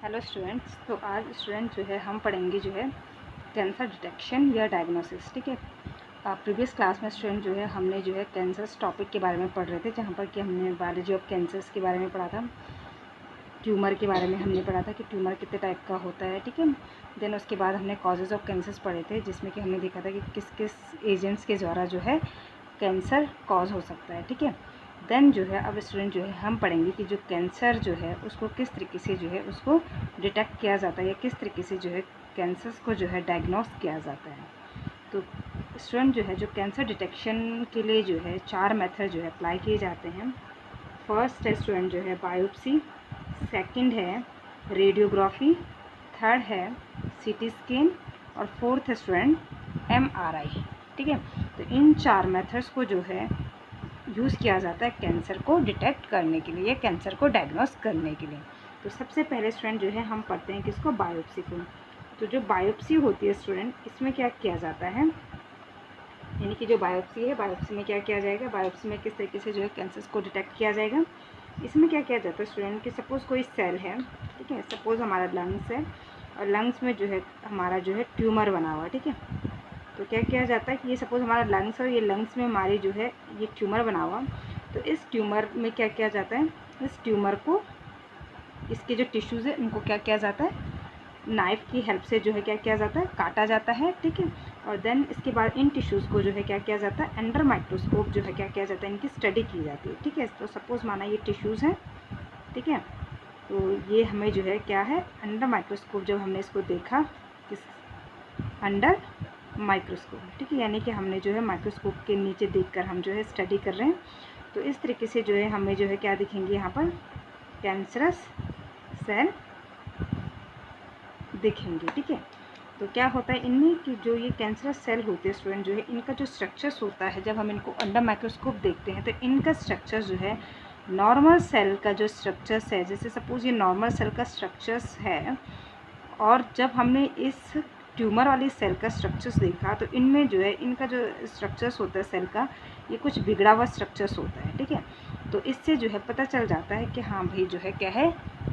Hello students. तो आज student जो है हम पढ़ेंगे जो है कैंसर डिटेक्शन या डायग्नोसिस। ठीक है। प्रीवियस क्लास में स्टूडेंट जो है हमने जो है कैंसर्स टॉपिक के बारे में पढ़ रहे थे, जहाँ पर कि हमने बायोलॉजी ऑफ कैंसर्स के बारे में पढ़ा था, ट्यूमर के बारे में हमने पढ़ा था कि ट्यूमर कितने टाइप का होता है। ठीक है। देन उसके बाद हमने कॉजेज़ ऑफ कैंसर्स पढ़े थे, जिसमें कि हमने देखा था कि किस किस एजेंट्स के द्वारा जो है कैंसर कॉज हो सकता है। ठीक है। देन जो है अब स्टूडेंट जो है हम पढ़ेंगे कि जो कैंसर जो है उसको किस तरीके से जो है उसको डिटेक्ट किया जाता है, या किस तरीके से जो है कैंसर्स को जो है डायग्नोस किया जाता है। तो स्टूडेंट जो है जो कैंसर डिटेक्शन के लिए जो है 4 मेथड जो है अप्लाई किए जाते हैं। फर्स्ट है स्टूडेंट जो है बायोप्सी, सेकंड है रेडियोग्राफी, थर्ड है सीटी स्कैन और फोर्थ है स्टूडेंट एमआरआई। ठीक है। तो इन 4 मेथड्स को जो है यूज़ किया जाता है कैंसर को डिटेक्ट करने के लिए, कैंसर को डायग्नोस करने के लिए। तो सबसे पहले स्टूडेंट जो है हम पढ़ते हैं किसको, बायोप्सी को। तो जो बायोप्सी होती है स्टूडेंट, इसमें क्या किया जाता है, यानी कि जो बायोप्सी है, बायोप्सी में क्या किया जाएगा, बायोप्सी में किस तरीके से जो है कैंसर को डिटेक्ट किया जाएगा। इसमें क्या किया जाता है स्टूडेंट कि सपोज़ कोई सेल है, ठीक है, सपोज़ हमारा लंग्स है और लंग्स में जो है हमारा जो है ट्यूमर बना हुआ है। ठीक है। तो क्या किया जाता है कि ये सपोज़ हमारा लंग्स है, ये लंग्स में हमारी जो है ये ट्यूमर बना हुआ, तो इस ट्यूमर में क्या किया जाता है, इस ट्यूमर को, इसके जो टिश्यूज़ है उनको क्या किया जाता है, नाइफ़ की हेल्प से जो है क्या किया जाता है, काटा जाता है। ठीक है। और देन इसके बाद इन टिश्यूज़ को जो है क्या किया जाता है, अंडर माइक्रोस्कोप जो है क्या किया जाता है, इनकी स्टडी की जाती है। ठीक है। तो सपोज़ माना ये टिश्यूज़ हैं, ठीक है, तो ये हमें जो है क्या है, अंडर माइक्रोस्कोप जब हमने इसको देखा, किस अंडर माइक्रोस्कोप, ठीक है, यानी कि हमने जो है माइक्रोस्कोप के नीचे देखकर हम जो है स्टडी कर रहे हैं। तो इस तरीके से जो है हमें जो है क्या दिखेंगे, यहाँ पर कैंसरस सेल दिखेंगे। ठीक है। तो क्या होता है इनमें कि जो ये कैंसरस सेल होते हैं स्टूडेंट जो है, इनका जो स्ट्रक्चर्स होता है, जब हम इनको अंडर माइक्रोस्कोप देखते हैं तो इनका स्ट्रक्चर जो है नॉर्मल सेल का जो स्ट्रक्चर्स है, जैसे सपोज़ ये नॉर्मल सेल का स्ट्रक्चर्स है, और जब हमने इस ट्यूमर वाली सेल का स्ट्रक्चर्स देखा तो इनमें जो है इनका जो स्ट्रक्चर्स होता है सेल का, ये कुछ बिगड़ा हुआ स्ट्रक्चर्स होता है। ठीक है। तो इससे जो है पता चल जाता है कि हाँ भाई जो है क्या है,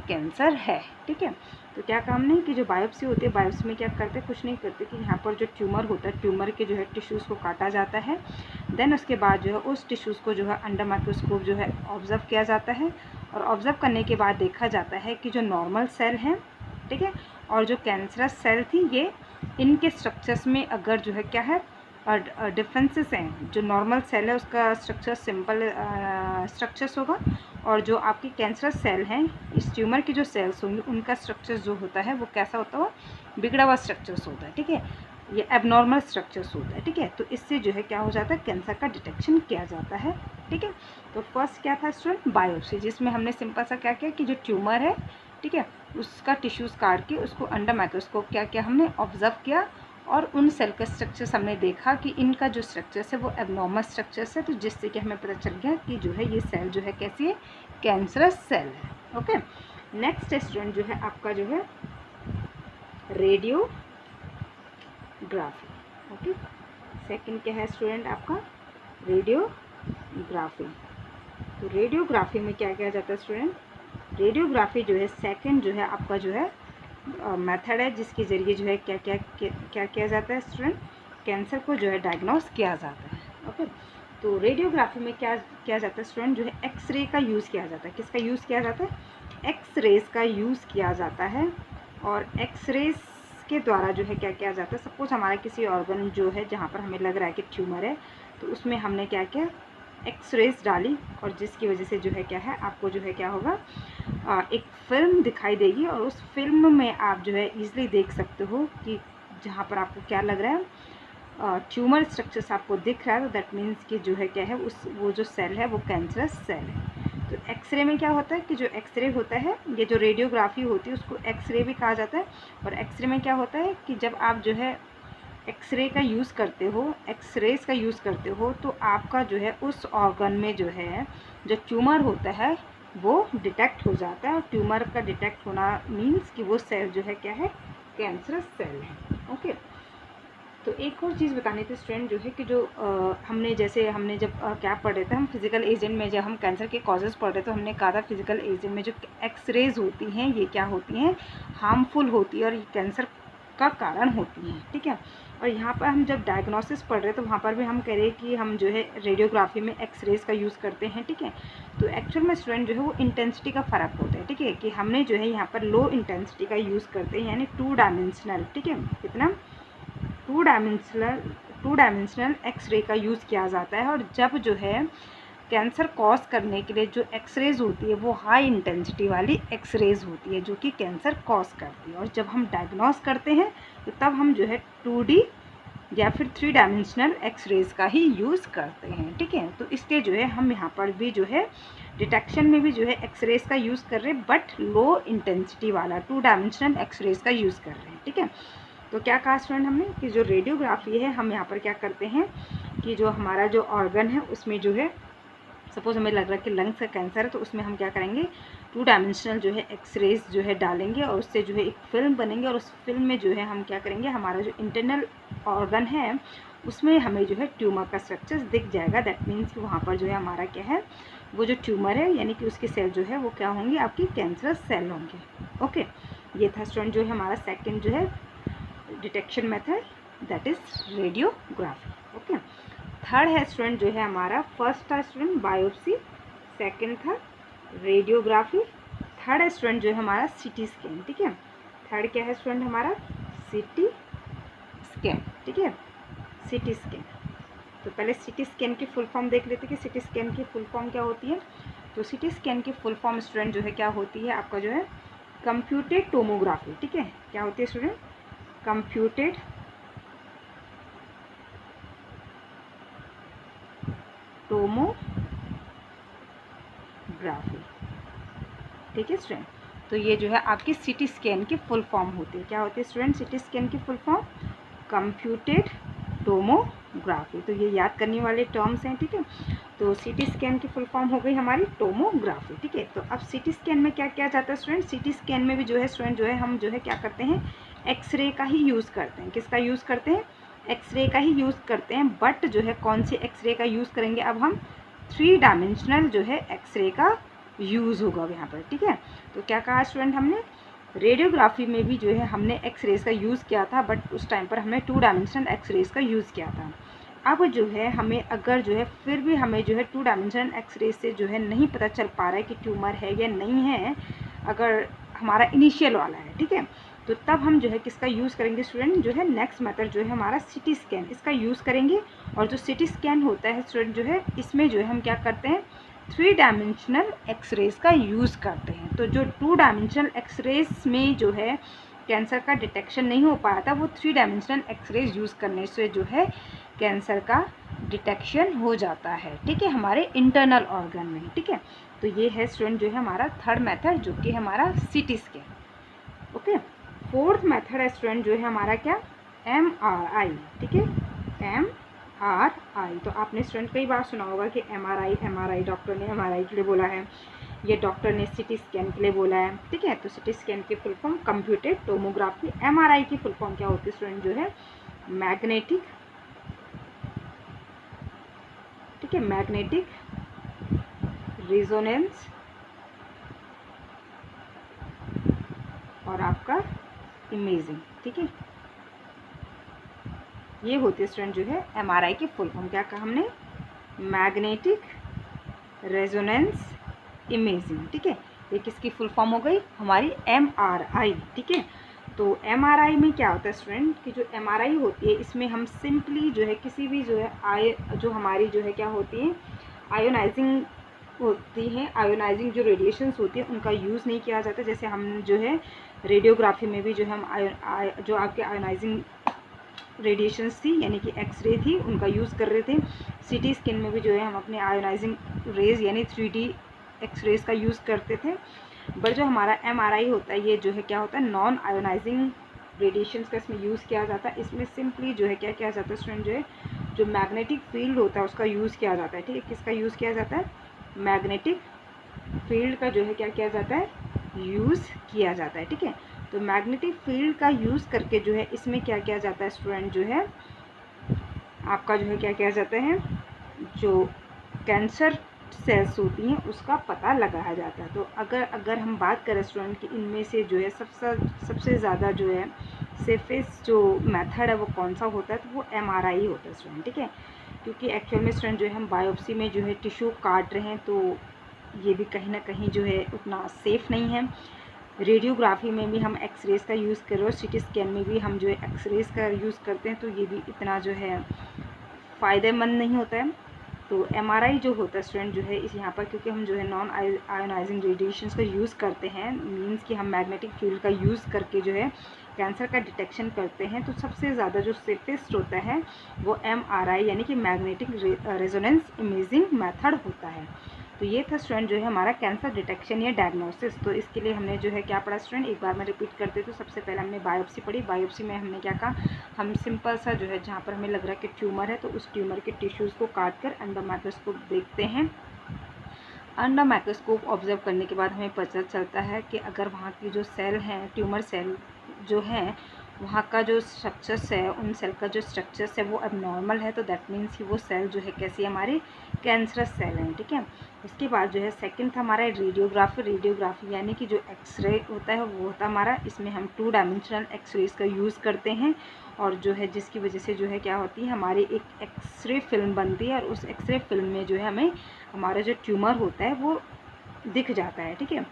कैंसर है। ठीक है। तो क्या काम नहीं कि जो बायोप्सी होती है, बायोप्सी में क्या करते हैं, कुछ नहीं करते कि यहाँ पर जो ट्यूमर होता है, ट्यूमर के जो है टिश्यूज़ को काटा जाता है। देन उसके बाद जो है उस टिश्यूज़ को जो है अंडर माइक्रोस्कोप जो है ऑब्ज़र्व किया जाता है, और ऑब्ज़र्व करने के बाद देखा जाता है कि जो नॉर्मल सेल हैं, ठीक है, और जो कैंसरस सेल थी, ये इनके स्ट्रक्चर्स में अगर जो है क्या है डिफरेंसेस हैं, जो नॉर्मल सेल है उसका स्ट्रक्चर सिंपल स्ट्रक्चर्स होगा, और जो आपकी कैंसरस सेल हैं, इस ट्यूमर की जो सेल्स होंगी, उनका स्ट्रक्चर जो होता है वो कैसा होता है, बिगड़ा हुआ स्ट्रक्चर्स होता है। ठीक है। ये एबनॉर्मल स्ट्रक्चर्स होता है। ठीक है। तो इससे जो है क्या हो जाता है, कैंसर का डिटेक्शन किया जाता है। ठीक है। तो फर्स्ट क्या था स्टूडेंट, बायोप्सी, जिसमें हमने सिंपल सा क्या किया कि जो ट्यूमर है, ठीक है, उसका टिश्यूज़ काट के उसको अंडर माइक्रोस्कोप क्या किया हमने, ऑब्ज़र्व किया, और उन सेल का स्ट्रक्चर्स हमने देखा कि इनका जो स्ट्रक्चर्स है वो एबनॉर्मल स्ट्रक्चर्स है, तो जिससे कि हमें पता चल गया कि जो है ये सेल जो है कैसी है, कैंसरस सेल है। ओके। नेक्स्ट स्टूडेंट जो है आपका जो है रेडियोग्राफी। ओके। सेकंड क्या है स्टूडेंट आपका, रेडियोग्राफी। तो रेडियोग्राफी में क्या किया जाता है स्टूडेंट, रेडियोग्राफी जो है सेकंड जो है आपका जो है मेथड है, जिसके ज़रिए जो है क्या क्या क्या किया जाता है स्टूडेंट, कैंसर को जो है डायग्नोस किया जाता है। ओके। तो रेडियोग्राफी में क्या किया जाता है स्टूडेंट, जो है एक्सरे का यूज़ किया जाता है। किसका यूज़ किया जाता है, एक्सरेज का यूज़ किया जाता है, और एक्सरेज के द्वारा जो है क्या किया जाता है, सपोज हमारा किसी ऑर्गन जो है जहाँ पर हमें लग रहा है कि ट्यूमर है, तो उसमें हमने क्या किया, एक्सरेज डाली, और जिसकी वजह से जो है क्या है, आपको जो है क्या होगा, एक फिल्म दिखाई देगी, और उस फिल्म में आप जो है ईजिली देख सकते हो कि जहाँ पर आपको क्या लग रहा है, ट्यूमर स्ट्रक्चर्स आपको दिख रहा है, तो दैट मीन्स कि जो है क्या है, वो जो सेल है वो कैंसरस सेल है। तो एक्सरे में क्या होता है कि जो एक्सरे होता है, ये जो रेडियोग्राफी होती है उसको एक्सरे भी कहा जाता है, और एक्सरे में क्या होता है कि जब आप जो है एक्सरे का यूज़ करते हो, एक्सरेज का यूज़ करते हो, तो आपका जो है उस ऑर्गन में जो है जो ट्यूमर होता है वो डिटेक्ट हो जाता है, और ट्यूमर का डिटेक्ट होना मीन्स कि वो सेल जो है क्या है, कैंसरस सेल है। ओके। तो एक और चीज़ बतानी थी स्टूडेंट जो है कि जो हमने जब क्या पढ़ रहे थे हम फिजिकल एजेंट में, जब हम कैंसर के कॉजेज़ पढ़ रहे थे तो हमने कहा था फिजिकल एजेंट में जो एक्सरेज होती हैं ये क्या होती हैं, हार्मफुल होती है और ये कैंसर का कारण होती हैं, ठीक है। और यहाँ पर हम जब डायग्नोसिस पढ़ रहे हैं तो वहाँ पर भी हम कह रहे हैं कि हम जो है रेडियोग्राफी में एक्सरेज का यूज़ करते हैं, ठीक है। तो एक्चुअल में स्टूडेंट जो है वो इंटेंसिटी का फ़र्क होता है, ठीक है, कि हमने जो है यहाँ पर लो इंटेंसिटी का यूज़ करते हैं, यानी 2 डायमेंशनल, ठीक है, कितना 2 डायमेंशनल एक्सरे का यूज़ किया जाता है। और जब जो है कैंसर कॉज करने के लिए जो एक्सरेज होती है वो हाई इंटेंसिटी वाली एक्सरेज होती है जो कि कैंसर कॉज करती है। और जब हम डायग्नोस करते हैं तो तब हम जो है 2D या फिर 3 डायमेंशनल एक्सरेज का ही यूज़ करते हैं, ठीक है। तो इसलिए जो है हम यहाँ पर भी जो है डिटेक्शन में भी जो है एक्सरेज का यूज़ कर रहे हैं, बट लो इंटेंसिटी वाला 2 डायमेंशनल एक्सरेज का यूज़ कर रहे हैं, ठीक है। तो क्या कहा स्टूडेंट हमने कि जो रेडियोग्राफी है हम यहाँ पर क्या करते हैं कि जो हमारा जो ऑर्गन है उसमें जो है सपोज़ हमें लग रहा है कि लंग्स का कैंसर है तो उसमें हम क्या करेंगे 2 डायमेंशनल जो है एक्सरेज जो है डालेंगे और उससे जो है एक फिल्म बनेंगे और उस फिल्म में जो है हम क्या करेंगे हमारा जो इंटरनल ऑर्गन है उसमें हमें जो है ट्यूमर का स्ट्रक्चर दिख जाएगा। दैट मीन्स कि वहाँ पर जो है हमारा क्या है वो जो ट्यूमर है यानी कि उसकी सेल जो है वो क्या होंगी, आपकी कैंसरस सेल होंगे। ओके, ये था स्टूडेंट जो है हमारा सेकेंड जो है detection method, that is radiography. Okay, third है स्टूडेंट जो है हमारा, फर्स्ट था स्टूडेंट बायोप्सी, सेकंड था रेडियोग्राफी, थर्ड है स्टूडेंट जो है हमारा सीटी स्कैन, ठीक है। थर्ड क्या है स्टूडेंट हमारा, सीटी स्कैन, ठीक है, सीटी स्कैन। तो पहले सीटी स्कैन की फुल फॉर्म देख लेते हैं कि सीटी स्कैन की फुल फॉर्म क्या होती है। तो सीटी स्कैन की फुल फॉर्म स्टूडेंट जो है क्या होती है, आपका जो है कंप्यूटेड टोमोग्राफी, ठीक है। क्या होती है स्टूडेंट, कंप्यूटेड टोमोग्राफी, ठीक है स्टूडेंट। तो ये जो है आपकी सीटी स्कैन की फुल फॉर्म होती है। क्या होती है स्टूडेंट सीटी स्कैन की फुल फॉर्म, कंप्यूटेड टोमोग्राफी। तो ये याद करने वाले टर्म्स हैं, ठीक है। तो सीटी स्कैन की फुल फॉर्म हो गई हमारी टोमोग्राफी, ठीक है। तो अब सीटी स्कैन में क्या किया जाता है स्टूडेंट, सीटी स्कैन में भी जो है स्टूडेंट जो है हम जो है क्या करते हैं, एक्सरे का ही यूज़ करते हैं। किसका यूज़ करते हैं, एक्सरे का ही यूज़ करते हैं। बट जो है कौन से एक्सरे का यूज़ करेंगे, अब हम 3 डायमेंशनल जो है एक्सरे का यूज़ होगा यहाँ पर, ठीक है। तो क्या कहा स्टूडेंट हमने, रेडियोग्राफी में भी जो है हमने एक्सरेज का यूज़ किया था, बट उस टाइम पर हमने 2 डायमेंशनल एक्सरेज का यूज़ किया था। अब जो है हमें अगर जो है फिर भी हमें जो है 2 डायमेंशनल एक्सरेज से जो है नहीं पता चल पा रहा है कि ट्यूमर है या नहीं है, अगर हमारा इनिशियल वाला है, ठीक है, तो तब हम जो है किसका यूज़ करेंगे स्टूडेंट, जो है नेक्स्ट मेथड जो है हमारा सीटी स्कैन, इसका यूज़ करेंगे। और जो सीटी स्कैन होता है स्टूडेंट जो है इसमें जो है हम क्या करते हैं, 3 डायमेंशनल एक्सरेज का यूज़ करते हैं। तो जो 2 डायमेंशनल एक्सरेज में जो है कैंसर का डिटेक्शन नहीं हो पाया था, वो 3 डायमेंशनल एक्सरेज यूज़ करने से जो है कैंसर का डिटेक्शन हो जाता है, ठीक है, हमारे इंटरनल ऑर्गन में, ठीक है। तो ये है स्टूडेंट जो है हमारा थर्ड मेथड जो कि हमारा CT scan. Okay, fourth method है स्टूडेंट जो है हमारा क्या, MRI, ठीक है, MRI। तो आपने स्टूडेंट कई बार सुना होगा कि MRI डॉक्टर ने MRI के लिए बोला है, ये डॉक्टर ने सीटी स्कैन के लिए बोला है, ठीक है। तो सीटी स्कैन की full form computed tomography, MRI की फुल फॉर्म क्या होती है स्टूडेंट जो है मैग्नेटिक, ठीक है, मैग्नेटिक रेजोनेंस और आपका इमेजिंग, ठीक है। ये होती है स्टूडेंट जो है MRI की फुल फॉर्म, क्या कहा हमने, मैग्नेटिक रेजोनेंस इमेजिंग, ठीक है। ये किसकी फुल फॉर्म हो गई, हमारी MRI, ठीक है। तो MRI में क्या होता है स्टूडेंट कि जो MRI होती है इसमें हम सिंपली जो है किसी भी जो है जो हमारी जो है क्या होती है आयोनाइजिंग होती हैं, आयोनाइजिंग जो रेडिएशंस होती है उनका यूज़ नहीं किया जाता। जैसे हम जो है रेडियोग्राफी में भी जो हम जो आपके आयोनाइजिंग रेडिएशंस थी यानी कि एक्सरे थी उनका यूज़ कर रहे थे। सीटी स्कैन में भी जो है हम अपने आयोनाइजिंग रेज यानी 3D एक्सरेज का यूज़ करते थे। बट जो हमारा MRI होता है ये जो है क्या होता है, नॉन आयोनाइजिंग रेडिएशंस का इसमें यूज़ किया जाता है। इसमें सिंपली जो है क्या किया जाता है स्टूडेंट जो है जो मैग्नेटिक फील्ड होता है उसका यूज़ किया जाता है, ठीक है। किसका यूज़ किया जाता है, मैग्नेटिक फील्ड का जो है क्या किया जाता है, यूज़ किया जाता है, ठीक है। तो मैग्नेटिक फील्ड का यूज़ करके जो है इसमें क्या किया जाता है स्टूडेंट जो है आपका जो है क्या किया जाता है, जो कैंसर सेल्स होती हैं उसका पता लगाया जाता है। तो अगर हम बात करें स्टूडेंट कि इनमें से जो है सबसे ज़्यादा जो है सेफेस्ट जो मेथड है वो कौन सा होता है, तो वो MRI होता है स्टूडेंट, ठीक है। क्योंकि एक्चुअल में स्टूडेंट जो है हम बायोप्सी में जो है टिश्यू काट रहे हैं, तो ये भी कहीं ना कहीं जो है उतना सेफ़ नहीं है। रेडियोग्राफी में भी हम एक्सरेज़ का यूज़ कर रहे हैं, CT स्कैन में भी हम जो है एक्सरेज़ का यूज़ करते हैं, तो ये भी इतना जो है फ़ायदेमंद नहीं होता है। तो MRI जो होता है स्टूडेंट जो है इस यहाँ पर, क्योंकि हम जो है नॉन आयोनाइजिंग रेडिएशंस का यूज़ करते हैं, मींस कि हम मैग्नेटिक फील्ड का यूज़ करके जो है कैंसर का डिटेक्शन करते हैं, तो सबसे ज़्यादा जो सेफेस्ट होता है वो MRI यानी कि मैग्नेटिक रेजोनेंस इमेजिंग मेथड होता है। तो ये था स्टूडेंट जो है हमारा कैंसर डिटेक्शन या डायग्नोसिस। तो इसके लिए हमने जो है क्या पढ़ा स्टूडेंट, एक बार मैं रिपीट करते तो सबसे पहले हमने बायोप्सी पढ़ी। बायोप्सी में हमने क्या कहा, हम सिंपल सा जो है जहाँ पर हमें लग रहा है कि ट्यूमर है, तो उस ट्यूमर के टिश्यूज़ को काट कर अंडर माइक्रोस्कोप देखते हैं। अंडर माइक्रोस्कोप ऑब्जर्व करने के बाद हमें पता चलता है कि अगर वहाँ की जो सेल हैं, ट्यूमर सेल जो हैं, वहाँ का जो स्ट्रक्चर्स है, उन सेल का जो स्ट्रक्चर्स है वो एबनॉर्मल है, तो दैट मीन्स कि वो सेल जो है कैसी हमारे कैंसरस सेल हैं, ठीक है। उसके बाद जो है सेकंड था हमारा रेडियोग्राफी यानी कि जो एक्सरे होता है वो होता है हमारा, इसमें हम 2 डायमेंशनल एक्सरेज का यूज़ करते हैं, और जो है जिसकी वजह से जो है क्या होती है, हमारी एक एक्सरे फिल्म बनती है, और उस एक्सरे फिल्म में जो है हमें हमारा जो ट्यूमर होता है वो दिख जाता है, ठीक है।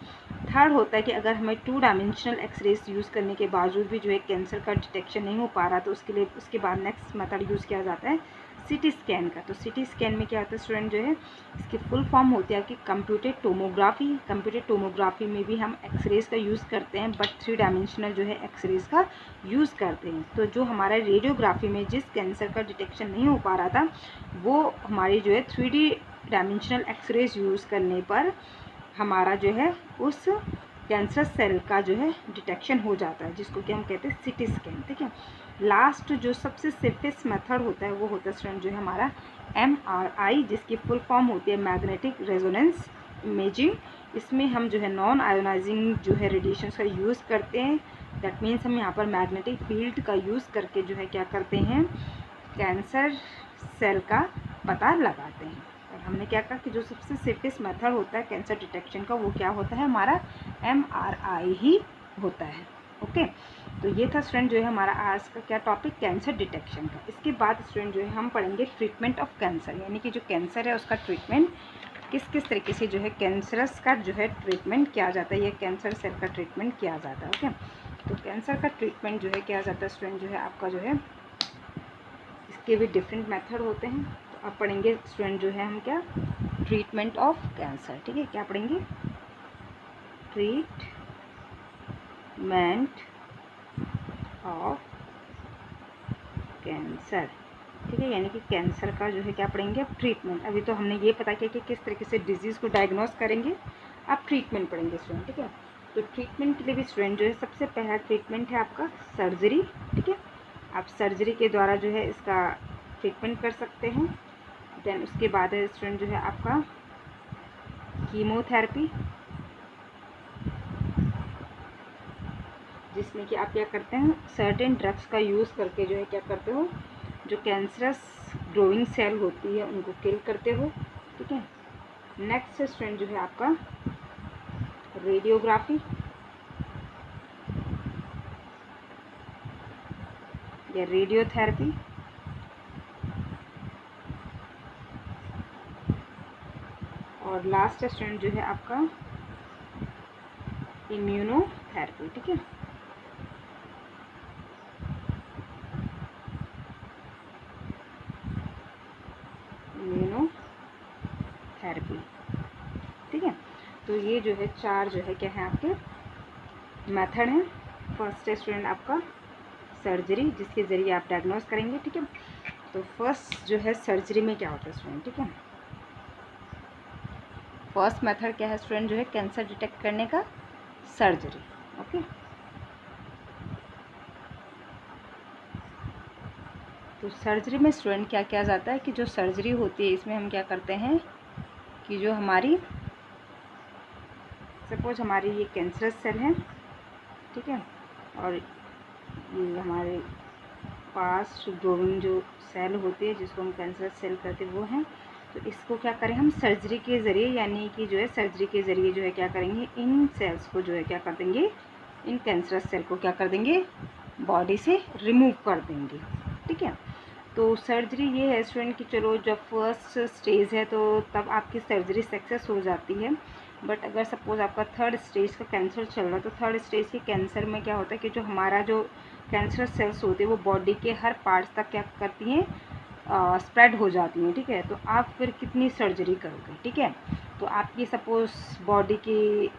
थर्ड होता है कि अगर हमें 2 डायमेंशनल एक्सरेज यूज़ करने के बावजूद भी जो है कैंसर का डिटेक्शन नहीं हो पा रहा, तो उसके लिए उसके बाद नेक्स्ट मेथड यूज़ किया जाता है CT स्कैन का। तो CT स्कैन में क्या होता है स्टूडेंट जो है, इसकी फुल फॉर्म होती है कि कंप्यूटेड टोमोग्राफी। कंप्यूटेड टोमोग्राफी में भी हम एक्सरेज का यूज़ करते हैं, बट 3 डायमेंशनल जो है एक्सरेज का यूज़ करते हैं। तो जो हमारा रेडियोग्राफी में जिस कैंसर का डिटेक्शन नहीं हो पा रहा था, वो हमारी जो है 3D डायमेंशनल एक्सरेज यूज़ करने पर हमारा जो है उस कैंसर सेल का जो है डिटेक्शन हो जाता है, जिसको कि हम कहते हैं CT स्कैन, ठीक है। लास्ट जो सबसे सेफेस्ट मेथड होता है वो होता है स्टूडेंट जो है हमारा MRI, जिसकी फुल फॉर्म होती है मैग्नेटिक रेजोनेंस इमेजिंग। इसमें हम जो है नॉन आयोनाइजिंग जो है रेडिएशन का यूज़ करते हैं, दैट मीन्स हम यहाँ पर मैग्नेटिक फील्ड का यूज़ करके जो है क्या करते हैं, कैंसर सेल का पता लगाते हैं। और हमने क्या कहा कि जो सबसे सेफेस्ट मेथड होता है कैंसर डिटेक्शन का वो क्या होता है, हमारा MRI ही होता है। ओके, तो ये था स्टूडेंट जो है हमारा आज का क्या टॉपिक, कैंसर डिटेक्शन का। इसके बाद स्टूडेंट जो है हम पढ़ेंगे ट्रीटमेंट ऑफ कैंसर, यानी कि जो कैंसर है उसका ट्रीटमेंट किस किस तरीके से जो है कैंसरस का जो है ट्रीटमेंट किया जाता है, या कैंसर सेल का ट्रीटमेंट किया जाता है। ओके, तो कैंसर का ट्रीटमेंट जो है किया जाता है स्टूडेंट जो है आपका जो है, इसके भी डिफरेंट मेथड होते हैं। तो आप पढ़ेंगे स्टूडेंट जो है हम क्या, ट्रीटमेंट ऑफ कैंसर, ठीक है। क्या पढ़ेंगे, ट्रीटमेंट ऑफ कैंसर, ठीक है। यानी कि कैंसर का जो है क्या पढ़ेंगे अब, ट्रीटमेंट। अभी तो हमने ये पता किया कि किस तरीके से डिजीज़ को डायग्नोस करेंगे, आप ट्रीटमेंट पढ़ेंगे स्टूडेंट, ठीक है। तो ट्रीटमेंट के लिए भी स्टूडेंट जो है सबसे पहला ट्रीटमेंट है आपका सर्जरी, ठीक है। आप सर्जरी के द्वारा जो है इसका ट्रीटमेंट कर सकते हैं। देन उसके बाद है स्टूडेंट जो है आपका कीमोथेरेपी, जिसमें कि आप क्या करते हैं, सर्टेन ड्रग्स का यूज़ करके जो है क्या करते हो, जो कैंसरस ग्रोइंग सेल होती है उनको किल करते हो, ठीक है। नेक्स्ट स्टूडेंट जो है आपका रेडियोग्राफी या रेडियोथेरेपी, और लास्ट स्टूडेंट जो है आपका इम्यूनोथेरेपी, ठीक है। इम्यूनोथेरेपी, ठीक है। तो ये जो है 4 जो है क्या है आपके मेथड हैं। फर्स्ट स्टूडेंट आपका सर्जरी, जिसके ज़रिए आप डायग्नोस करेंगे, ठीक है। तो फर्स्ट जो है सर्जरी में क्या होता है स्टूडेंट, ठीक है। फर्स्ट मेथड क्या है स्टूडेंट जो है कैंसर डिटेक्ट करने का, सर्जरी, ओके। तो सर्जरी में स्टूडेंट क्या किया जाता है कि जो सर्जरी होती है इसमें हम क्या करते हैं कि जो हमारी सपोज हमारी ये कैंसरस सेल है, ठीक है, और ये हमारे फास्ट ग्रोइंग जो सेल होती है जिसको हम कैंसर सेल कहते हैं वो हैं। तो इसको क्या करें हम सर्जरी के ज़रिए, यानी कि जो है सर्जरी के ज़रिए जो है क्या करेंगे, इन सेल्स को जो है क्या कर देंगे, इन कैंसरस सेल को क्या कर देंगे, बॉडी से रिमूव कर देंगे। ठीक है, तो सर्जरी ये है स्टूडेंट कि चलो जब फर्स्ट स्टेज है तो तब आपकी सर्जरी सक्सेस हो जाती है। बट अगर सपोज़ आपका थर्ड स्टेज का कैंसर चल रहा है तो थर्ड स्टेज के कैंसर में क्या होता है कि जो हमारा जो कैंसर सेल्स होते हैं वो बॉडी के हर पार्ट्स तक क्या करती हैं, स्प्रेड हो जाती हैं। ठीक है, तो आप फिर कितनी सर्जरी करोगे। ठीक है, तो आपकी सपोज़ बॉडी की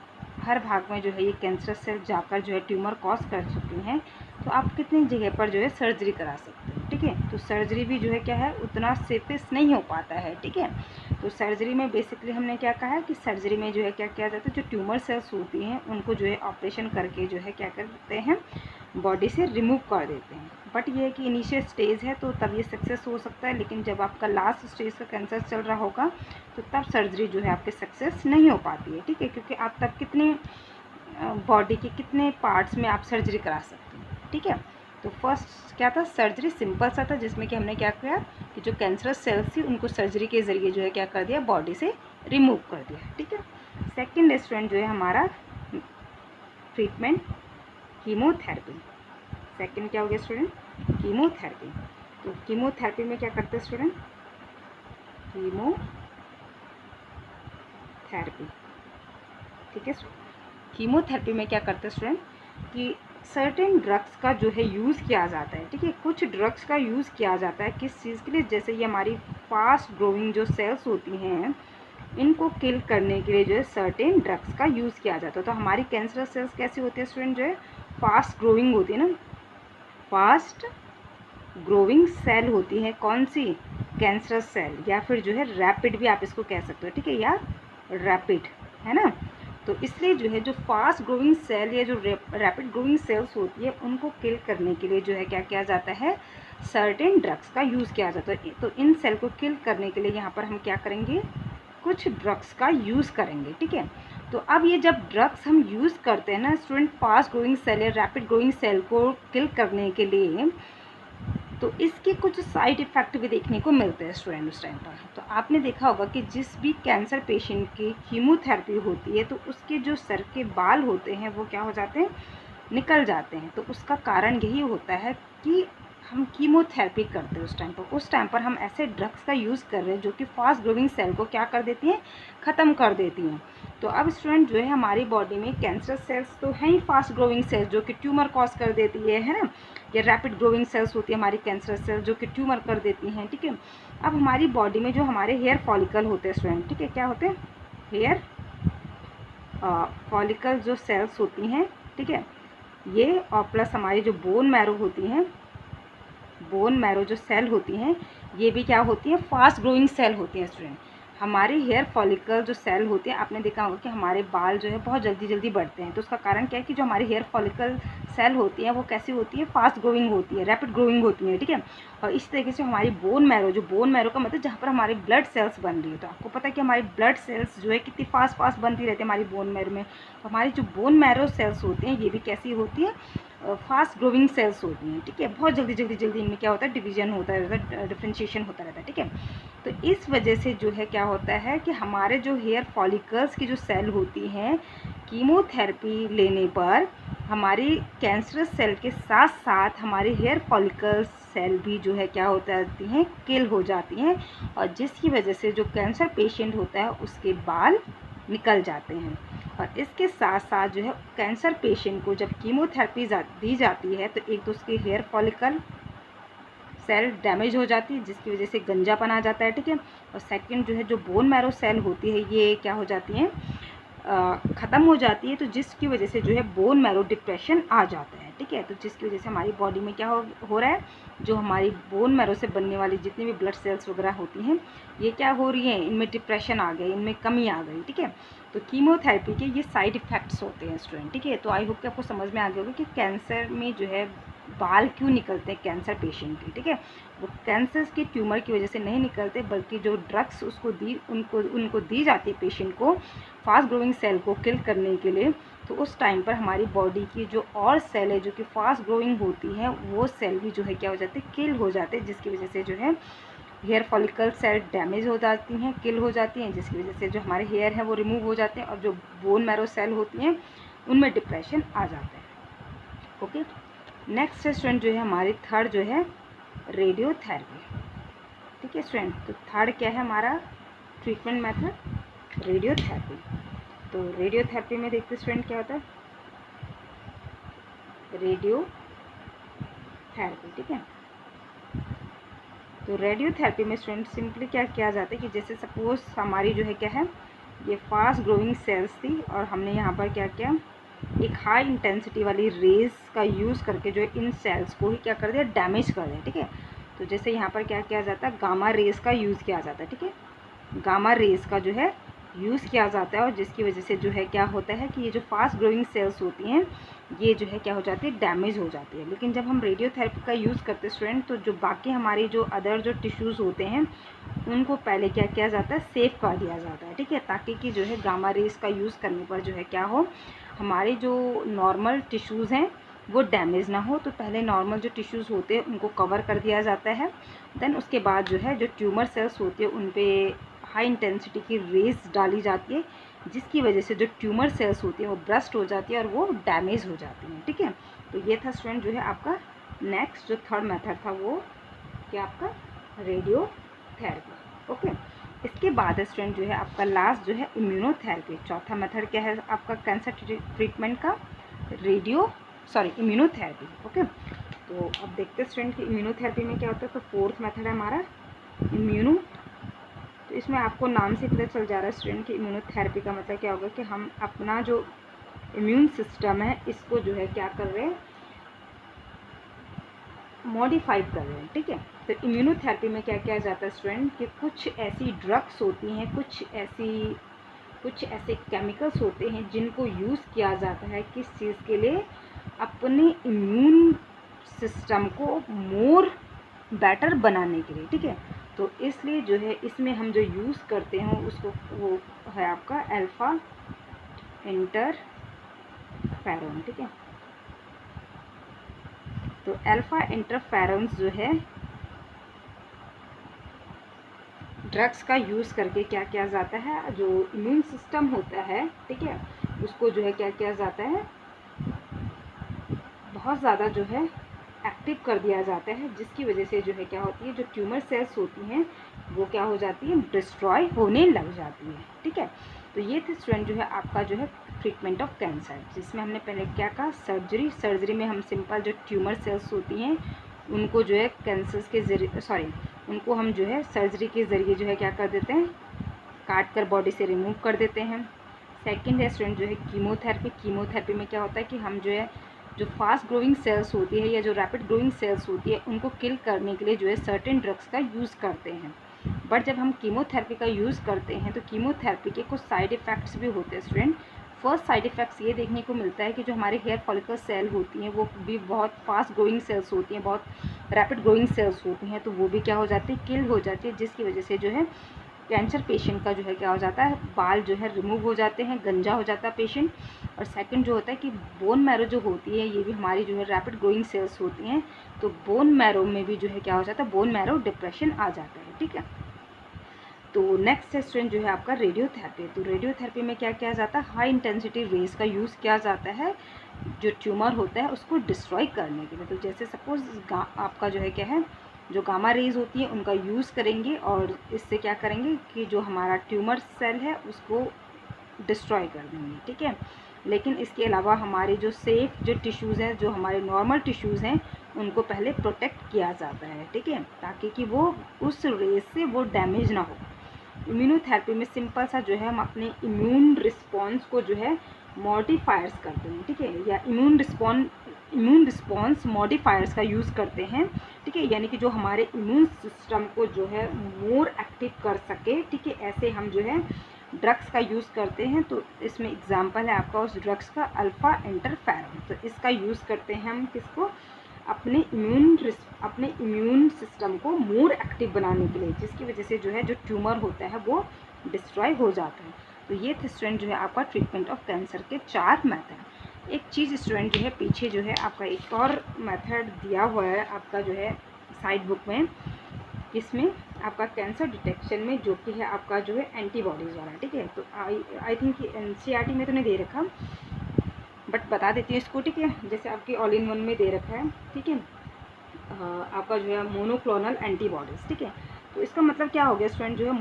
हर भाग में जो है ये कैंसर सेल जाकर जो है ट्यूमर कॉज कर चुकी हैं, तो आप कितनी जगह पर जो है सर्जरी करा सकते हैं। ठीक है, तो सर्जरी भी जो है क्या है, उतना सेफेस्ट नहीं हो पाता है। ठीक है, तो सर्जरी में बेसिकली हमने क्या कहा है कि सर्जरी में जो है क्या किया जाता है, जो ट्यूमर सेल्स होती हैं उनको जो है ऑपरेशन करके जो है क्या करते हैं, बॉडी से रिमूव कर देते हैं। बट ये है कि इनिशियल स्टेज है तो तब ये सक्सेस हो सकता है, लेकिन जब आपका लास्ट स्टेज का कैंसर चल रहा होगा तो तब सर्जरी जो है आपके सक्सेस नहीं हो पाती है। ठीक है, क्योंकि आप तब कितने बॉडी के कितने पार्ट्स में आप सर्जरी करा सकते हैं। ठीक है, तो फर्स्ट क्या था, सर्जरी सिंपल सा था जिसमें कि हमने क्या किया कि जो कैंसरस सेल्स थी उनको सर्जरी के ज़रिए जो है क्या कर दिया, बॉडी से रिमूव कर दिया। ठीक है, सेकेंड स्टूडेंट जो है हमारा ट्रीटमेंट कीमोथेरेपी। सेकेंड क्या हो गया स्टूडेंट, कीमोथेरेपी। तो कीमोथेरेपी में क्या करते हैं स्टूडेंट, कीमोथेरेपी। ठीक है, कीमोथेरेपी में क्या करते हैं स्टूडेंट कि सर्टेन ड्रग्स का जो है यूज़ किया जाता है। ठीक है, कुछ ड्रग्स का यूज़ किया जाता है किस चीज़ के लिए, जैसे ये हमारी फास्ट ग्रोइंग जो सेल्स होती हैं इनको किल करने के लिए जो है सर्टेन ड्रग्स का यूज़ किया जाता है। तो हमारी कैंसर सेल्स कैसी होती है स्टूडेंट, जो है फास्ट ग्रोइंग होती है ना, फास्ट ग्रोइंग सेल होती है। कौन सी, कैंसर सेल, या फिर जो है रैपिड भी आप इसको कह सकते हो। ठीक है, या रैपिड, है ना। तो इसलिए जो है जो फास्ट ग्रोइंग सेल या जो रैपिड ग्रोइंग सेल्स होती है उनको किल करने के लिए जो है क्या किया जाता है, सर्टेन ड्रग्स का यूज़ किया जाता है। तो इन सेल को किल करने के लिए यहाँ पर हम क्या करेंगे, कुछ ड्रग्स का यूज़ करेंगे। ठीक है, तो अब ये जब ड्रग्स हम यूज़ करते हैं ना स्टूडेंट, फास्ट ग्रोइंग सेल या रैपिड ग्रोइंग सेल को किल करने के लिए, तो इसके कुछ साइड इफ़ेक्ट भी देखने को मिलते हैं स्टूडेंट उस टाइम पर। तो आपने देखा होगा कि जिस भी कैंसर पेशेंट की कीमोथेरेपी होती है तो उसके जो सर के बाल होते हैं वो क्या हो जाते हैं, निकल जाते हैं। तो उसका कारण यही होता है कि हम कीमोथेरेपी करते हैं उस टाइम पर हम ऐसे ड्रग्स का यूज़ कर रहे हैं जो कि फास्ट ग्रोइंग सेल को क्या कर देती हैं, ख़त्म कर देती हैं। तो अब स्टूडेंट जो है हमारी बॉडी में कैंसर सेल्स तो हैं ही फास्ट ग्रोइंग सेल्स जो कि ट्यूमर कॉज कर देती है ना, या रैपिड ग्रोइंग सेल्स होती है हमारी कैंसर सेल्स जो कि ट्यूमर कर देती हैं। ठीक है, अब हमारी बॉडी में जो हमारे हेयर फॉलिकल होते हैं स्टूडेंट, ठीक है, क्या होते हैं, हेयर फॉलिकल जो सेल्स होती हैं, ठीक है, ये और प्लस हमारी जो बोन मैरो होती हैं, बोन मैरो जो सेल होती हैं ये भी क्या होती हैं, फास्ट ग्रोइंग सेल होती हैं स्टूडेंट। हमारे हेयर फॉलिकल जो सेल होते हैं, आपने देखा होगा कि हमारे बाल जो है बहुत जल्दी जल्दी बढ़ते हैं। तो उसका कारण क्या है कि जो हमारी हेयर फॉलिकल सेल होती है वो कैसी होती है, फास्ट ग्रोइंग होती है, रैपिड ग्रोइंग होती है। ठीक है, और इस तरीके से हमारी बोन मैरो, जो बोन मैरो का मतलब जहाँ पर हमारी ब्लड सेल्स बन रही है, तो आपको पता है कि हमारी ब्लड सेल्स जो है कितनी फास्ट बनती रहती है हमारी बोन मैरो में। तो हमारी जो बोन मैरो सेल्स होती हैं ये भी कैसी होती है, फास्ट ग्रोइंग सेल्स होती हैं। ठीक है, बहुत जल्दी इनमें क्या होता है, डिवीजन होता रहता है, डिफ्रेंशिएशन होता रहता है। ठीक है, तो इस वजह से जो है क्या होता है कि हमारे जो हेयर फॉलिकल्स की जो सेल होती हैं, कीमोथेरेपी लेने पर हमारी कैंसरस सेल के साथ साथ हमारे हेयर फॉलिकल्स सेल भी जो है क्या हो जाती हैं, किल हो जाती हैं, और जिसकी वजह से जो कैंसर पेशेंट होता है उसके बाल निकल जाते हैं। और इसके साथ साथ जो है कैंसर पेशेंट को जब कीमोथेरेपी दी जाती है तो एक तो उसके हेयर फॉलिकल सेल डैमेज हो जाती है जिसकी वजह से गंजापन आ जाता है। ठीक है, और सेकंड जो है जो बोन मैरो सेल होती है ये क्या हो जाती हैं, ख़त्म हो जाती है, तो जिसकी वजह से जो है बोन मैरो डिप्रेशन आ जाता है। ठीक है, तो जिसकी वजह से हमारी बॉडी में क्या हो रहा है, जो हमारी बोन मैरो से बनने वाली जितनी भी ब्लड सेल्स वगैरह होती हैं ये क्या हो रही हैं, इनमें डिप्रेशन आ गई, इनमें कमी आ गई। ठीक है, तो कीमोथेरेपी के ये साइड इफ़ेक्ट्स होते हैं स्टूडेंट। ठीक है, तो आई होप कि आपको समझ में आ गया होगा कि कैंसर में जो है बाल क्यों निकलते हैं कैंसर पेशेंट के। ठीक है, वो कैंसर के ट्यूमर की वजह से नहीं निकलते, बल्कि जो ड्रग्स उनको दी जाती है पेशेंट को फास्ट ग्रोइंग सेल को किल करने के लिए, तो उस टाइम पर हमारी बॉडी की जो और सेल है जो कि फास्ट ग्रोइंग होती हैं, वो सेल भी जो है क्या हो जाते हैं, किल हो जाते हैं, जिसकी वजह से जो है हेयर फॉलिकल सेल डैमेज हो जाती हैं, किल हो जाती हैं, जिसकी वजह से जो हमारे हेयर हैं वो रिमूव हो जाते हैं, और जो बोन मैरो सेल होती हैं उनमें डिप्रेशन आ जाता है। ओके, नेक्स्ट स्टूडेंट जो है हमारी थर्ड जो है रेडियोथेरेपी। ठीक है स्टूडेंट, तो थर्ड क्या है हमारा ट्रीटमेंट मेथड, रेडियोथेरेपी। तो रेडियोथेरेपी में देखते स्टूडेंट क्या होता है, रेडियोथेरेपी। ठीक है, तो रेडियोथेरेपी में स्टूडेंट सिंपली क्या किया जाता है कि जैसे सपोज हमारी जो है क्या है, ये फास्ट ग्रोइंग सेल्स थी, और हमने यहाँ पर क्या किया, एक हाई इंटेंसिटी वाली रेज का यूज़ करके जो है इन सेल्स को ही क्या कर दिया, डैमेज कर दिया। ठीक है, तो जैसे यहाँ पर क्या किया जाता है, गामा रेज का यूज़ किया जाता है। ठीक है, गामा रेज का जो है यूज़ किया जाता है, और जिसकी वजह से जो है क्या होता है कि ये जो फास्ट ग्रोइंग सेल्स होती हैं ये जो है क्या हो जाती है, डैमेज हो जाती है। लेकिन जब हम रेडियोथेरेपी का यूज़ करते हैं स्टूडेंट, तो जो बाकी हमारी जो अदर जो टिश्यूज़ होते हैं उनको पहले क्या किया जाता है, सेव कर दिया जाता है। ठीक है, ताकि कि जो है गामा रेज का यूज़ करने पर जो है क्या हो, हमारे जो नॉर्मल टिश्यूज़ हैं वो डैमेज ना हो। तो पहले नॉर्मल जो टिश्यूज़ होते हैं उनको कवर कर दिया जाता है, देन उसके बाद जो है जो ट्यूमर सेल्स होती है उन पर हाई इंटेंसिटी की रेज डाली जाती है, जिसकी वजह से जो ट्यूमर सेल्स होती हैं वो ब्रस्ट हो जाती है और वो डैमेज हो जाती हैं। ठीक है, तो ये था स्टूडेंट जो है आपका नेक्स्ट जो थर्ड मेथड था वो क्या आपका रेडियोथेरेपी। ओके, इसके बाद स्टूडेंट जो है आपका लास्ट जो है इम्यूनोथेरेपी। चौथा मेथड क्या है आपका कैंसर ट्रीटमेंट का, इम्यूनोथेरेपी। ओके, तो अब देखते हैं स्टूडेंट कि इम्यूनोथेरेपी में क्या होता है। तो फोर्थ मेथड है हमारा इम्यूनो। तो इसमें आपको नाम से पता चल जा रहा है स्टूडेंट कि इम्यूनोथेरेपी का मतलब क्या होगा कि हम अपना जो इम्यून सिस्टम है इसको जो है क्या कर रहे हैं, मॉडिफाइड कर रहे हैं। ठीक है, तो इम्यूनोथेरेपी में क्या किया जाता है स्टूडेंट कि कुछ ऐसी ड्रग्स होती हैं, कुछ ऐसे केमिकल्स होते हैं जिनको यूज़ किया जाता है किस चीज़ के लिए, अपने इम्यून सिस्टम को मोर बेटर बनाने के लिए। ठीक है, तो इसलिए जो है इसमें हम जो यूज़ करते हैं उसको वो है आपका अल्फा इंटरफेरॉन। ठीक है, तो अल्फा इंटरफेरॉन्स जो है ड्रग्स का यूज़ करके क्या किया जाता है, जो इम्यून सिस्टम होता है, ठीक है, उसको जो है क्या किया जाता है, बहुत ज़्यादा जो है एक्टिव कर दिया जाता है, जिसकी वजह से जो है क्या होती है, जो ट्यूमर सेल्स होती हैं वो क्या हो जाती है, डिस्ट्रॉय होने लग जाती है। ठीक है, तो ये थे स्टूडेंट जो है आपका जो है ट्रीटमेंट ऑफ कैंसर, जिसमें हमने पहले क्या कहा, सर्जरी में हम सिंपल जो ट्यूमर सेल्स होती हैं उनको जो है कैंसर के ज़रिए उनको हम जो है सर्जरी के ज़रिए जो है क्या कर देते हैं, काट कर बॉडी से रिमूव कर देते हैं। सेकंड है स्टूडेंट जो है कीमोथेरेपी में क्या होता है कि हम जो है जो फास्ट ग्रोइंग सेल्स होती है या जो रैपिड ग्रोइंग सेल्स होती है उनको किल करने के लिए जो है सर्टेन ड्रग्स का यूज़ करते हैं। बट जब हम कीमोथेरेपी का यूज़ करते हैं तो कीमोथेरेपी के कुछ साइड इफ़ेक्ट्स भी होते हैं स्टूडेंट। फर्स्ट साइड इफ़ेक्ट्स ये देखने को मिलता है कि जो हमारे हेयर फॉलिकल सेल होती हैं वो भी बहुत फास्ट ग्रोइंग सेल्स होती हैं, बहुत रैपिड ग्रोइंग सेल्स होती हैं, तो वो भी क्या हो जाती है, किल हो जाती है, जिसकी वजह से जो है कैंसर पेशेंट का जो है क्या हो जाता है, बाल जो है रिमूव हो जाते हैं, गंजा हो जाता है पेशेंट। और सेकंड जो होता है कि बोन मैरो जो होती है ये भी हमारी जो है रैपिड ग्रोइंग सेल्स होती हैं, तो बोन मैरो में भी जो है क्या हो जाता है, बोन मैरो डिप्रेशन आ जाता है। ठीक है, तो नेक्स्ट स्टूडेंट जो है आपका रेडियोथेरेपी। तो रेडियोथेरेपी में क्या किया जाता है, हाई इंटेंसिटी रेज का यूज़ किया जाता है जो ट्यूमर होता है उसको डिस्ट्रॉय करने के लिए। तो जैसे सपोज आपका जो है क्या है, जो गामा रेज होती है उनका यूज़ करेंगे और इससे क्या करेंगे कि जो हमारा ट्यूमर सेल है उसको डिस्ट्रॉय कर देंगे। ठीक है, लेकिन इसके अलावा हमारे जो सेफ जो टिश्यूज़ हैं, जो हमारे नॉर्मल टिश्यूज़ हैं, उनको पहले प्रोटेक्ट किया जाता है। ठीक है, ताकि कि वो उस रेज से वो डैमेज ना हो। इम्यूनोथेरेपी में सिंपल सा जो है हम अपने इम्यून रिस्पॉन्स को जो है मॉडिफायर्स करते हैं। ठीक है, या इम्यून रिस्पॉन्स मॉडिफायर्स का यूज़ करते हैं। ठीक है, यानी कि जो हमारे इम्यून सिस्टम को जो है मोर एक्टिव कर सके। ठीक है, ऐसे हम जो है ड्रग्स का यूज़ करते हैं। तो इसमें एग्जांपल है आपका उस ड्रग्स का अल्फ़ा इंटरफेरॉन। तो इसका यूज़ करते हैं हम किसको, अपने इम्यून सिस्टम को मोर एक्टिव बनाने के लिए, जिसकी वजह से जो है जो ट्यूमर होता है वो डिस्ट्रॉय हो जाता है। तो ये थे स्टूडेंट जो है आपका ट्रीटमेंट ऑफ कैंसर के 4 मेथड। एक चीज़ स्टूडेंट जो है पीछे जो है आपका एक और मेथड दिया हुआ है आपका जो है साइड बुक में, इसमें आपका कैंसर डिटेक्शन में जो कि है आपका जो है एंटीबॉडीज़ वाला, ठीक है। तो आई थिंक NCERT में तो नहीं दे रखा, बट बता देती हूँ इसको, ठीक है। जैसे आपकी ऑल इन वन में दे रखा है, ठीक है, आपका जो है मोनोक्लोनल एंटीबॉडीज़, ठीक है। तो इसका मतलब क्या हो गया स्टूडेंट जो है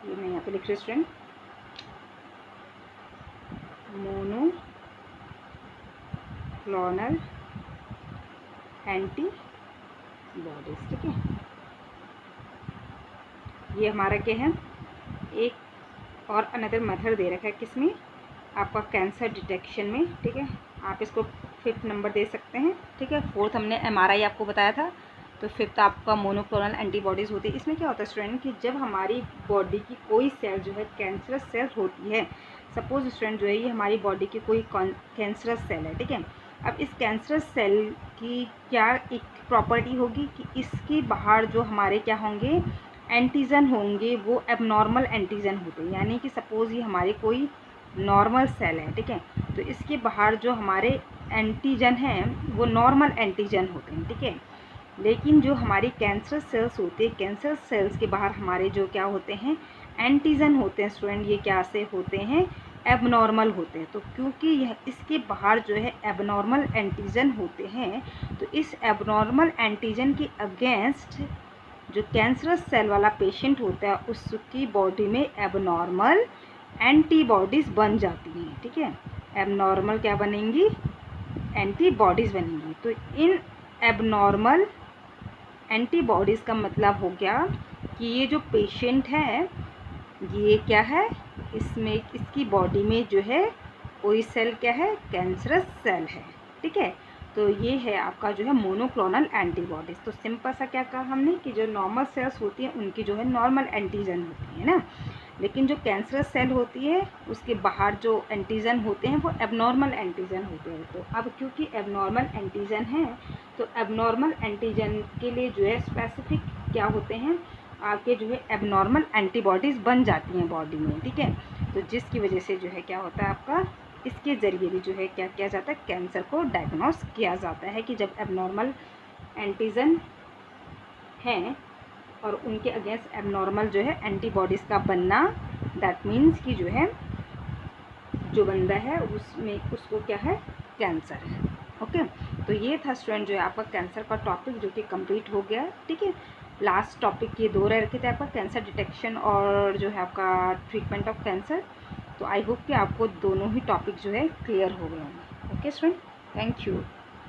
ये मैं यहाँ पे लिख रही हूँ स्टूडेंट, मोनोक्लोनल एंटीबॉडीज़, ठीक है। ये हमारा क्या है, एक और अनदर मेथड दे रखा है किसमें, आपका कैंसर डिटेक्शन में, ठीक है। आप इसको 5th नंबर दे सकते हैं, ठीक है। 4th हमने MRI आपको बताया था, तो 5th आपका मोनोक्लोनल एंटीबॉडीज़ होती है। इसमें क्या होता है स्टूडेंट कि जब हमारी बॉडी की कोई सेल जो है कैंसरस सेल होती है, सपोज स्टूडेंट जो है ये हमारी बॉडी की कोई कैंसरस सेल है, ठीक है। अब इस कैंसरस सेल की क्या एक प्रॉपर्टी होगी कि इसके बाहर जो हमारे क्या होंगे, एंटीजन होंगे, वो एबनॉर्मल एंटीजन होते हैं। यानी कि सपोज़ ये हमारी कोई नॉर्मल सेल है, ठीक है, तो इसके बाहर जो हमारे एंटीजन हैं वो नॉर्मल एंटीजन होते हैं, ठीक है। लेकिन जो हमारी कैंसर सेल्स होते हैं, कैंसर सेल्स के बाहर हमारे जो क्या होते हैं, एंटीजन होते हैं स्टूडेंट, ये क्या से होते हैं, एबनॉर्मल होते हैं। तो क्योंकि यह इसके बाहर जो है एबनॉर्मल एंटीजन होते हैं, तो इस एबनॉर्मल एंटीजन के अगेंस्ट जो कैंसरस सेल वाला पेशेंट होता है उसकी बॉडी में एबनॉर्मल एंटीबॉडीज़ बन जाती हैं, ठीक है। एबनॉर्मल क्या बनेंगी, एंटीबॉडीज़ बनेंगी। तो इन एबनॉर्मल एंटीबॉडीज़ का मतलब हो गया कि ये जो पेशेंट है ये क्या है, इसमें इसकी बॉडी में जो है कोई सेल क्या है, कैंसरस सेल है, ठीक है। तो ये है आपका जो है मोनोक्लोनल एंटीबॉडीज़। तो सिंपल सा क्या कहा हमने कि जो नॉर्मल सेल्स होती हैं उनकी जो है नॉर्मल एंटीजन होती है ना, लेकिन जो कैंसरस सेल होती है उसके बाहर जो एंटीजन होते हैं वो एबनॉर्मल एंटीजन होते हैं। तो अब क्योंकि एबनॉर्मल एंटीजन है, तो एबनॉर्मल एंटीजन के लिए जो है स्पेसिफिक क्या होते हैं, आपके जो है एबनॉर्मल एंटीबॉडीज़ बन जाती हैं बॉडी में, ठीक है। तो जिसकी वजह से जो है क्या होता है आपका, इसके ज़रिए भी जो है क्या किया जाता है, कैंसर को डायग्नोस किया जाता है कि जब एबनॉर्मल एंटीजन हैं और उनके अगेंस्ट एबनॉर्मल जो है एंटीबॉडीज़ का बनना, दैट मीन्स कि जो है जो बंदा है उसमें उसको क्या है, कैंसर है। ओके, तो ये था स्टूडेंट जो है आपका कैंसर का टॉपिक जो कि कंप्लीट हो गया, ठीक है। लास्ट टॉपिक ये 2 रह रखे थे आपका, कैंसर डिटेक्शन और जो है आपका ट्रीटमेंट ऑफ कैंसर। तो आई होप कि आपको दोनों ही टॉपिक जो है क्लियर हो गए होंगे। Okay student, thank you.